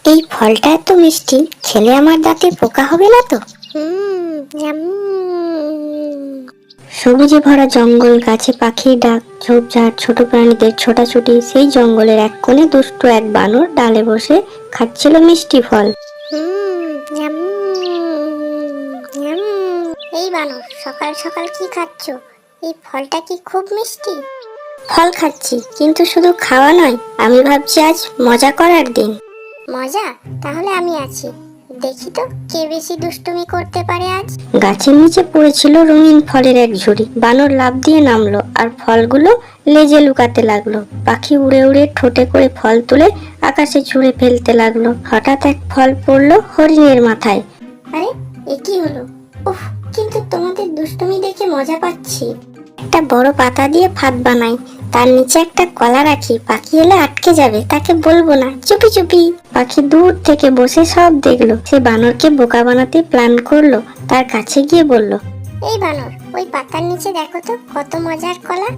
এই ফলটা এত মিষ্টি, খেলে আমার দাঁতে পোকা হবে না তো? সবুজে ভরা জঙ্গল, গাছে পাখির ডাক, ঝোপঝাড়, ছোট প্রাণীদের ছোটাছুটি। সেই জঙ্গলের এক কোণে দুষ্টু এক বানর ডালে বসে খাচ্ছিল মিষ্টি ফল। এই বানর, সকাল সকাল কি খাচ্ছ? এই ফলটা কি খুব মিষ্টি? ফল খাচ্ছি, কিন্তু শুধু খাওয়া নয়, আমি ভাবছি আজ মজা করার দিন। মজা? তাহলে আমি আছি, দেখি তো কে বেশি দুষ্টুমি করতে পারে আজ। গাছের নিচে পড়েছিল রঙিন ফলের এক ঝুড়ি। বানর লাফ দিয়ে নামলো আর ফলগুলো লেজে লুকাতে লাগলো। পাখি উড়ে উড়ে ঠোঁটে করে ফল তুলে আকাশে ছুঁড়ে ফেলতে লাগলো। হঠাৎ এক ফল পড়লো হরিণের মাথায়। আরে, এ কি হলো? উফ, কিন্তু তোমাদের দুষ্টুমি দেখে মজা পাচ্ছি। একটা বড় পাতা দিয়ে ফাঁদ বানাই, তার নিচে একটা কলা রাখি, পাখি এলে আটকে যাবে, তাকে বলবো না, চুপি চুপি। পাখি দূর থেকে বসে সব দেখলো। সে বানরকে বোকা বানাতে প্ল্যান করলো। তার কাছে গিয়ে বলল, এই বানর, ওই পাতার নিচে দেখো তো কত মজার কলা।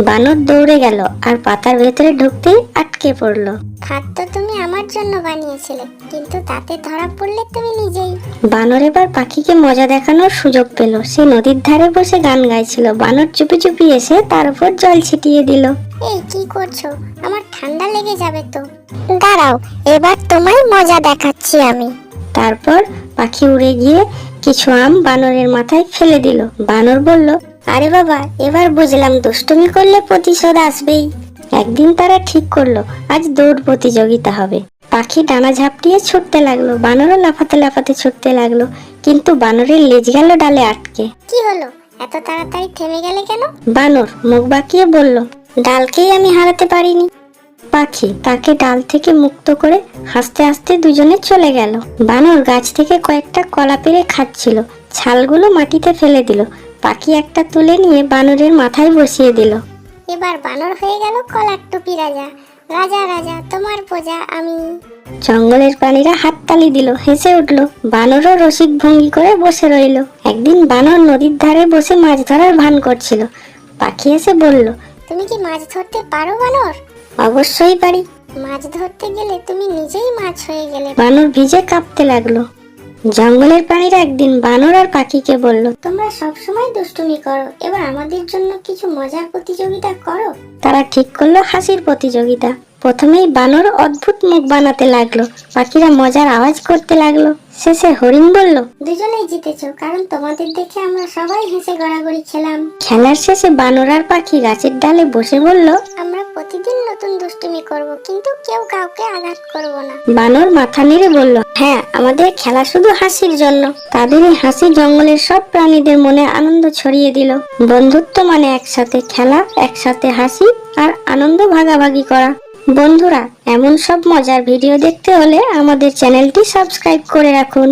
বানর দৌড়ে গেল আর পাতার ভেতরে ঢুকতেই আটকে পড়লো। ফাঁদ তো তুমি আমার জন্য বানিয়েছিলে, কিন্তু তাতে ধরা পড়লে তুমি নিজেই। বানর এবার পাখিকে মজা দেখানোর সুযোগ পেল। সে নদীর ধারে বসে গান গাইছিল। বানর চুপি চুপি এসে তার উপর জল ছিটিয়ে দিল। এই কি করছো? আমার ঠান্ডা লেগে যাবে তো। দাঁড়াও, এবার তোমায় মজা দেখাচ্ছি আমি। তারপর পাখি উড়ে গিয়ে কিছু আম বানরের মাথায় ফেলে দিল। বানর বলল, আরে বাবা, এবার বুঝলাম দুষ্টুমি করলে প্রতিশোধ আসবেই। একদিন তারা ঠিক করলো আজ দৌড় প্রতিযোগিতা হবে। পাখি ডানা ঝাপটিয়ে ছুটতে লাগলো, বানরও লাফাতে লাফাতে ছুটতে লাগলো, কিন্তু বানরের লেজ গেল ডালে আটকে। কি হলো? এত তাড়াতাড়ি থেমে গেলে কেন? বানর মুখ বাঁকিয়ে বলল, ডালকেই আমি হারাতে পারিনি। পাখি তাকে ডাল থেকে মুক্ত করে হাসতে হাসতে দুজনে চলে গেল। বানর গাছ থেকে কয়েকটা কলা পেড়ে খাচ্ছিল, ছালগুলো মাটিতে ফেলে দিল। পাখি একটা তুলে নিয়ে বানরের মাথায় বসিয়ে দিল। এবার বানর হয়ে গেল কলার টুপি রাজা। রাজা রাজা, তোমার প্রজা আমি। জঙ্গলের প্রাণীরা হাততালি দিল, হেসে উঠল। বানরও রসিক ভঙ্গি করে বসে রইল। একদিন বানর নদীর ধারে বসে মাছ ধরার ভান করছিল। পাখি এসে বলল, তুমি কি মাছ ধরতে পারো বানর? অবশ্যই পারি। মাছ ধরতে গেলে তুমি নিজেই মাছ হয়ে গেলে। বানর ভিজে কাঁপতে লাগলো। জঙ্গলের প্রাণীরা একদিন বানর আর পাখিকে বলল, তোমরা সব সময় দুষ্টুমি করো, এবার আমাদের জন্য কিছু মজার প্রতিযোগিতা করো। তারা ঠিক করলো হাসির প্রতিযোগিতা। প্রথমেই বানর অদ্ভুত মুখ বানাতে লাগলো, পাখিরা মজার আওয়াজ করতে লাগলো। শেষে হরিণ বলল, দুজনেই জিতেছো, কারণ তোমাদের দেখে আমরা সবাই হেসে গড়াগড়ি খেলাম। খেলার শেষে বানর আর পাখি গাছের ডালে বসে বলল, আমরা প্রতিদিন নতুন দুষ্টুমি করব, কিন্তু কেউ কাউকে আঘাত করব না। বানর মাথা নেড়ে বলল, হ্যাঁ, আমাদের খেলা শুধু হাসির জন্য। তাদের এই হাসি জঙ্গলের সব প্রাণীদের মনে আনন্দ ছড়িয়ে দিল। বন্ধুত্ব মানে একসাথে খেলা, একসাথে হাসি আর আনন্দ ভাগাভাগি করা। বন্ধুরা, এমন সব মজার ভিডিও দেখতে হলে আমাদের চ্যানেলটি সাবস্ক্রাইব করে রাখুন।